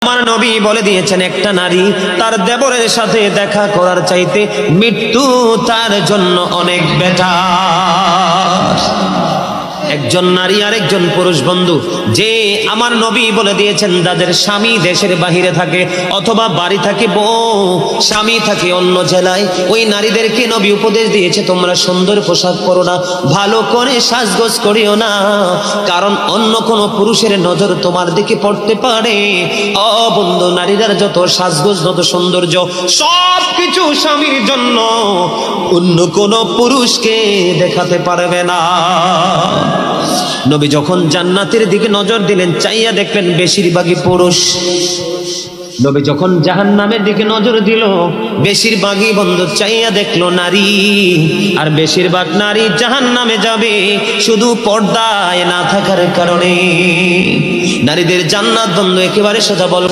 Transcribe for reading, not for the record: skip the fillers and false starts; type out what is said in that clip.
আমার নবী বলে দিয়েছেন, একটা নারী তার দেবরের সাথে দেখা করার চাইতে মৃত্যু তার জন্য অনেক বেটার। একজন নারী আর একজন পুরুষ বন্ধু, যে আমার নবী বলে দিয়েছেন যাদের স্বামী দেশের বাহিরে থাকে অথবা বাড়ি থাকে বউ, স্বামী থাকে অন্য জেলায়, ওই নারীদেরকে নবী উপদেশ দিয়েছে তোমরা সুন্দর পোশাক পরো না, ভালো করে সাজগোজ করিও না, কারণ অন্য কোনো পুরুষের নজর তোমার দিকে পড়তে পারে। ও বন্ধু, নারীদের যত সাজগোজ যত সৌন্দর্য সব কিছু স্বামীর জন্য, অন্য কোনো পুরুষকে দেখাতে পারবে না। নবী যখন জান্নাতের দিকে নজর দিলেন, চাইয়া দেখলেন বেশিরভাগই পুরুষ। নবী যখন জাহান্নামের দিকে নজর দিল, বেশিরভাগই বন্ধু চাইয়া দেখলো নারী, আর বেশিরভাগ নারী জাহান্নামে যাবে শুধু পর্দায় না থাকার কারণে। নারীদের জান্নাত বন্ধু একেবারে সোজা বল